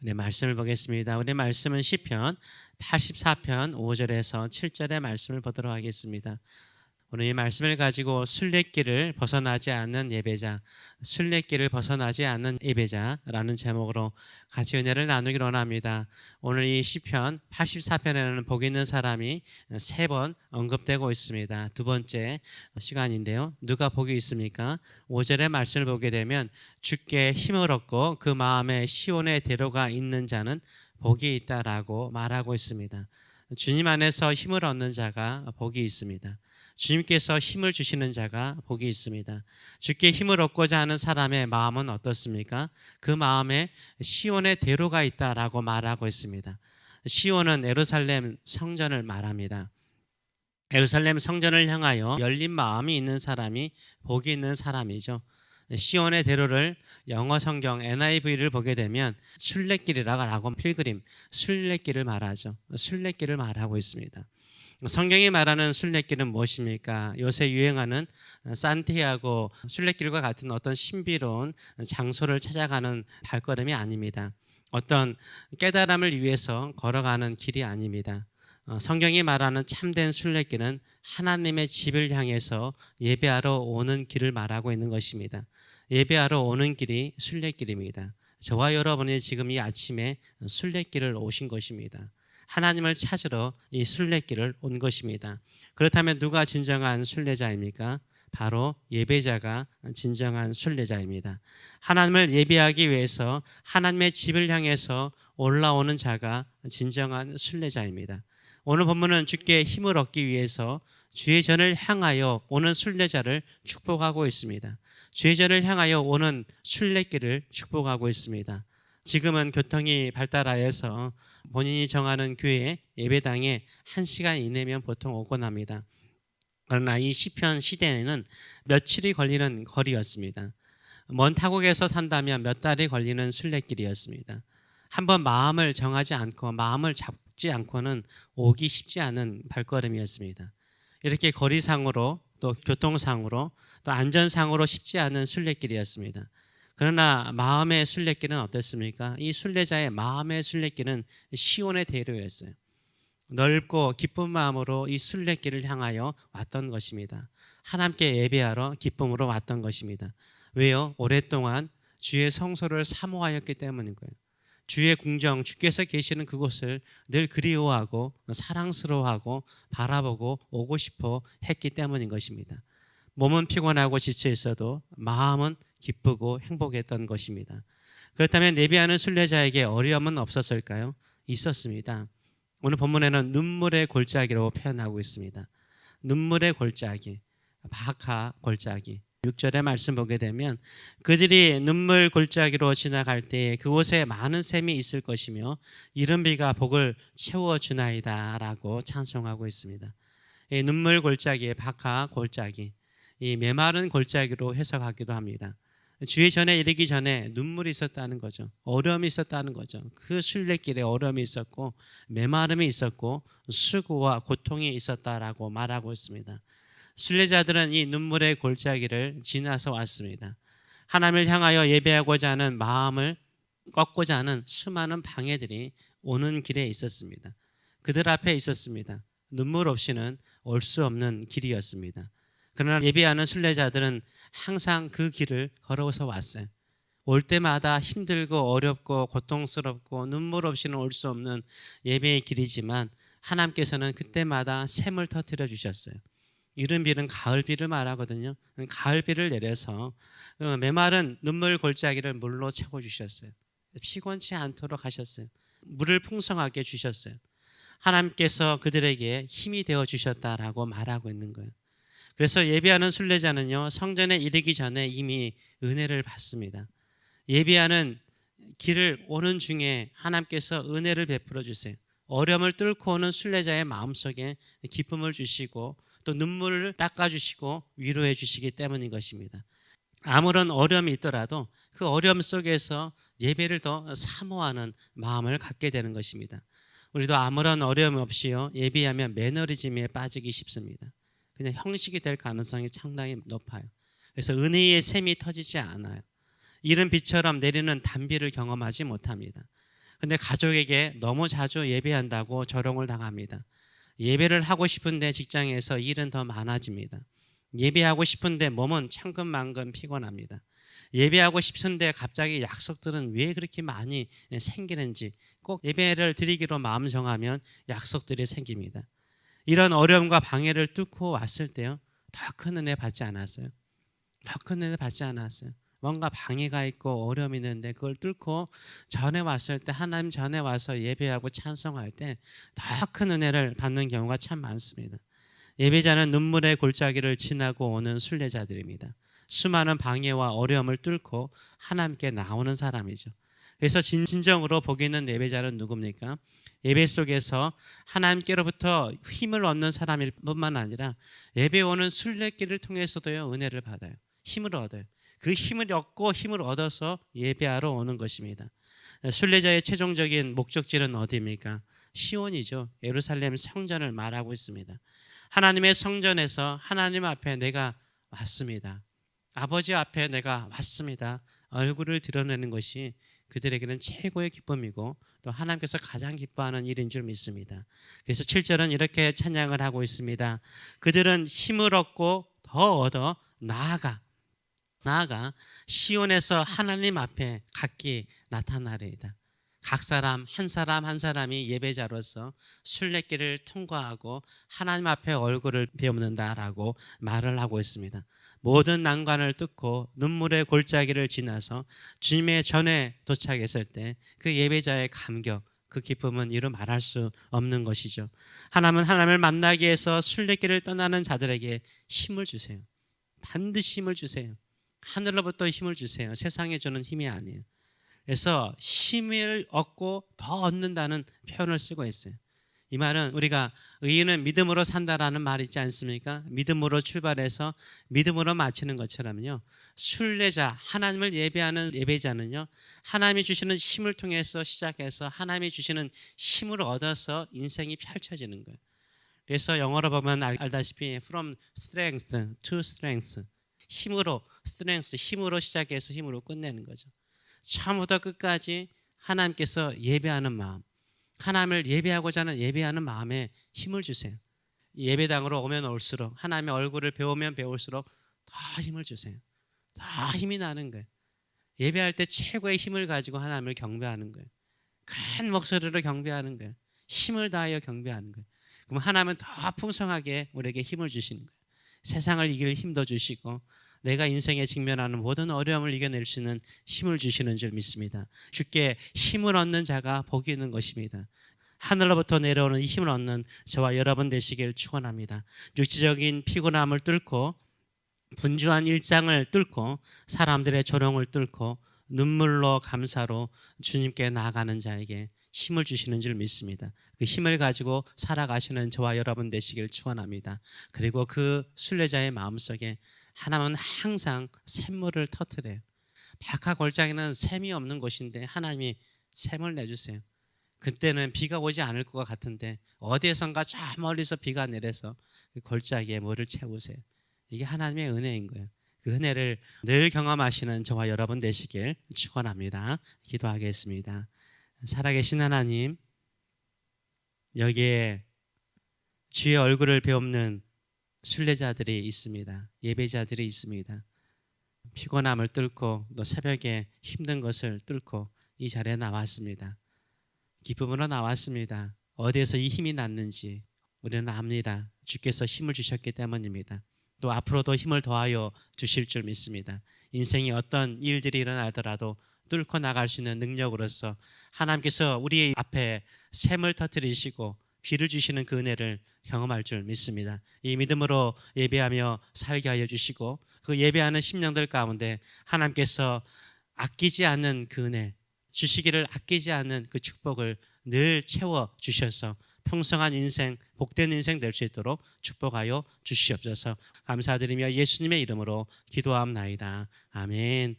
우리 말씀을 보겠습니다. 우리 말씀은 시편 84편 5절에서 7절의 말씀을 보도록 하겠습니다. 오늘 이 말씀을 가지고 순례길을 벗어나지 않는 예배자, 순례길을 벗어나지 않는 예배자라는 제목으로 같이 은혜를 나누기로 원합니다. 오늘 이 시편 84편에는 복 있는 사람이 3번 언급되고 있습니다. 두 번째 시간인데요. 누가 복이 있습니까? 5절의 말씀을 보게 되면 주께 힘을 얻고 그 마음에 시온의 대로가 있는 자는 복이 있다라고 말하고 있습니다. 주님 안에서 힘을 얻는 자가 복이 있습니다. 주님께서 힘을 주시는 자가 복이 있습니다. 주께 힘을 얻고자 하는 사람의 마음은 어떻습니까? 그 마음에 시온의 대로가 있다라고 말하고 있습니다. 시온은 예루살렘 성전을 말합니다. 예루살렘 성전을 향하여 열린 마음이 있는 사람이 복이 있는 사람이죠. 시온의 대로를 영어 성경 NIV를 보게 되면 순례길이라고 필그림, 순례길을 말하죠. 순례길을 말하고 있습니다. 성경이 말하는 순례길은 무엇입니까? 요새 유행하는 산티아고 순례길과 같은 어떤 신비로운 장소를 찾아가는 발걸음이 아닙니다. 어떤 깨달음을 위해서 걸어가는 길이 아닙니다. 성경이 말하는 참된 순례길은 하나님의 집을 향해서 예배하러 오는 길을 말하고 있는 것입니다. 예배하러 오는 길이 순례길입니다. 저와 여러분이 지금 이 아침에 순례길을 오신 것입니다. 하나님을 찾으러 이 순례길을 온 것입니다. 그렇다면 누가 진정한 순례자입니까? 바로 예배자가 진정한 순례자입니다. 하나님을 예배하기 위해서 하나님의 집을 향해서 올라오는 자가 진정한 순례자입니다. 오늘 본문은 주께 힘을 얻기 위해서 주의 전을 향하여 오는 순례자를 축복하고 있습니다. 주의 전을 향하여 오는 순례길을 축복하고 있습니다. 지금은 교통이 발달하여서 본인이 정하는 교회 예배당에 1시간 이내면 보통 오곤 합니다. 그러나 이 시편 시대에는 며칠이 걸리는 거리였습니다. 먼 타국에서 산다면 몇 달이 걸리는 순례길이었습니다. 한번 마음을 정하지 않고 마음을 잡지 않고는 오기 쉽지 않은 발걸음이었습니다. 이렇게 거리상으로 또 교통상으로 또 안전상으로 쉽지 않은 순례길이었습니다. 그러나 마음의 순례길은 어땠습니까? 이 순례자의 마음의 순례길은 시온의 대로였어요. 넓고 기쁜 마음으로 이 순례길을 향하여 왔던 것입니다. 하나님께 예배하러 기쁨으로 왔던 것입니다. 왜요? 오랫동안 주의 성소를 사모하였기 때문인 거예요. 주의 궁정, 주께서 계시는 그곳을 늘 그리워하고 사랑스러워하고 바라보고 오고 싶어 했기 때문인 것입니다. 몸은 피곤하고 지쳐 있어도 마음은 기쁘고 행복했던 것입니다. 그렇다면 예배하는 순례자에게 어려움은 없었을까요? 있었습니다. 오늘 본문에는 눈물의 골짜기로 표현하고 있습니다. 눈물의 골짜기, 바카 골짜기. 6절의 말씀 보게 되면 그들이 눈물 골짜기로 지나갈 때에 그곳에 많은 샘이 있을 것이며 이른 비가 복을 채워주나이다 라고 찬송하고 있습니다. 이 눈물 골짜기의 바카 골짜기, 이 메마른 골짜기로 해석하기도 합니다. 주의 전에 이르기 전에 눈물이 있었다는 거죠. 어려움이 있었다는 거죠. 그 순례길에 어려움이 있었고 메마름이 있었고 수고와 고통이 있었다라고 말하고 있습니다. 순례자들은 이 눈물의 골짜기를 지나서 왔습니다. 하나님을 향하여 예배하고자 하는 마음을 꺾고자 하는 수많은 방해들이 오는 길에 있었습니다. 그들 앞에 있었습니다. 눈물 없이는 올 수 없는 길이었습니다. 그러나 예배하는 순례자들은 항상 그 길을 걸어서 왔어요. 올 때마다 힘들고 어렵고 고통스럽고 눈물 없이는 올 수 없는 예배의 길이지만 하나님께서는 그때마다 샘을 터뜨려 주셨어요. 이른 비는 가을비를 말하거든요. 가을비를 내려서 메마른 눈물 골짜기를 물로 채워주셨어요. 피곤치 않도록 하셨어요. 물을 풍성하게 주셨어요. 하나님께서 그들에게 힘이 되어 주셨다라고 말하고 있는 거예요. 그래서 예배하는 순례자는요, 성전에 이르기 전에 이미 은혜를 받습니다. 예배하는 길을 오는 중에 하나님께서 은혜를 베풀어 주세요. 어려움을 뚫고 오는 순례자의 마음속에 기쁨을 주시고 또 눈물을 닦아주시고 위로해 주시기 때문인 것입니다. 아무런 어려움이 있더라도 그 어려움 속에서 예배를 더 사모하는 마음을 갖게 되는 것입니다. 우리도 아무런 어려움 없이요 예배하면 매너리즘에 빠지기 쉽습니다. 그냥 형식이 될 가능성이 상당히 높아요. 그래서 은혜의 샘이 터지지 않아요. 이른 비처럼 내리는 단비를 경험하지 못합니다. 근데 가족에게 너무 자주 예배한다고 조롱을 당합니다. 예배를 하고 싶은데 직장에서 일은 더 많아집니다. 예배하고 싶은데 몸은 천근만근 피곤합니다. 예배하고 싶은데 갑자기 약속들은 왜 그렇게 많이 생기는지, 꼭 예배를 드리기로 마음 정하면 약속들이 생깁니다. 이런 어려움과 방해를 뚫고 왔을 때요, 더 큰 은혜 받지 않았어요? 더 큰 은혜 받지 않았어요? 뭔가 방해가 있고 어려움이 있는데 그걸 뚫고 전에 왔을 때, 하나님 전에 와서 예배하고 찬송할 때 더 큰 은혜를 받는 경우가 참 많습니다. 예배자는 눈물의 골짜기를 지나고 오는 순례자들입니다. 수많은 방해와 어려움을 뚫고 하나님께 나오는 사람이죠. 그래서 진정으로 복 있는 예배자는 누굽니까? 예배 속에서 하나님께로부터 힘을 얻는 사람일 뿐만 아니라 예배 오는 순례길을 통해서도요, 은혜를 받아요. 힘을 얻어요. 그 힘을 얻고 힘을 얻어서 예배하러 오는 것입니다. 순례자의 최종적인 목적지는 어디입니까? 시온이죠. 예루살렘 성전을 말하고 있습니다. 하나님의 성전에서 하나님 앞에 내가 왔습니다. 아버지 앞에 내가 왔습니다. 얼굴을 드러내는 것이 그들에게는 최고의 기쁨이고 또 하나님께서 가장 기뻐하는 일인 줄 믿습니다. 그래서 7절은 이렇게 찬양을 하고 있습니다. 그들은 힘을 얻고 더 얻어 나아가 시온에서 하나님 앞에 각기 나타나리이다. 각 사람 한 사람이 예배자로서 순례길을 통과하고 하나님 앞에 얼굴을 베옵는다라고 말을 하고 있습니다. 모든 난관을 뚫고 눈물의 골짜기를 지나서 주님의 전에 도착했을 때 그 예배자의 감격, 그 기쁨은 이루 말할 수 없는 것이죠. 하나님은 하나님을 만나기 위해서 순례길을 떠나는 자들에게 힘을 주세요. 반드시 힘을 주세요. 하늘로부터 힘을 주세요. 세상에 주는 힘이 아니에요. 그래서 힘을 얻고 더 얻는다는 표현을 쓰고 있어요. 이 말은 우리가 의인은 믿음으로 산다라는 말이 있지 않습니까? 믿음으로 출발해서 믿음으로 마치는 것처럼요, 순례자, 하나님을 예배하는 예배자는요, 하나님이 주시는 힘을 통해서 시작해서 하나님이 주시는 힘을 얻어서 인생이 펼쳐지는 거예요. 그래서 영어로 보면 알다시피 from strength to strength, 힘으로 strength, 힘으로 시작해서 힘으로 끝내는 거죠. 처음부터 끝까지 하나님께서 예배하는 마음, 하나님을 예배하고자 하는 예배하는 마음에 힘을 주세요. 예배당으로 오면 올수록, 하나님의 얼굴을 배우면 배울수록 더 힘을 주세요. 더 힘이 나는 거예요. 예배할 때 최고의 힘을 가지고 하나님을 경배하는 거예요. 큰 목소리로 경배하는 거예요. 힘을 다하여 경배하는 거예요. 그럼 하나님은 더 풍성하게 우리에게 힘을 주시는 거예요. 세상을 이길 힘도 주시고 내가 인생에 직면하는 모든 어려움을 이겨낼 수 있는 힘을 주시는 줄 믿습니다. 주께 힘을 얻는 자가 복이 있는 것입니다. 하늘로부터 내려오는 이 힘을 얻는 저와 여러분 되시길 축원합니다. 육체적인 피곤함을 뚫고 분주한 일상을 뚫고 사람들의 조롱을 뚫고 눈물로 감사로 주님께 나아가는 자에게 힘을 주시는 줄 믿습니다. 그 힘을 가지고 살아가시는 저와 여러분 되시길 축원합니다. 그리고 그 순례자의 마음속에 하나님은 항상 샘물을 터뜨려요. 박하 골짜기는 샘이 없는 곳인데 하나님이 샘을 내주세요. 그때는 비가 오지 않을 것 같은데 어디에선가 저 멀리서 비가 내려서 그 골짜기에 물을 채우세요. 이게 하나님의 은혜인 거예요. 그 은혜를 늘 경험하시는 저와 여러분 되시길 축원합니다. 기도하겠습니다. 살아계신 하나님, 여기에 주의 얼굴을 배우는 순례자들이 있습니다. 예배자들이 있습니다. 피곤함을 뚫고 또 새벽에 힘든 것을 뚫고 이 자리에 나왔습니다. 기쁨으로 나왔습니다. 어디에서 이 힘이 났는지 우리는 압니다. 주께서 힘을 주셨기 때문입니다. 또 앞으로도 힘을 더하여 주실 줄 믿습니다. 인생이 어떤 일들이 일어나더라도 뚫고 나갈 수 있는 능력으로서 하나님께서 우리 앞에 샘을 터뜨리시고 비를 주시는 그 은혜를 경험할 줄 믿습니다. 이 믿음으로 예배하며 살게 하여 주시고 그 예배하는 심령들 가운데 하나님께서 아끼지 않는 그 은혜, 주시기를 아끼지 않는 그 축복을 늘 채워 주셔서 풍성한 인생, 복된 인생 될 수 있도록 축복하여 주시옵소서. 감사드리며 예수님의 이름으로 기도함나이다. 아멘.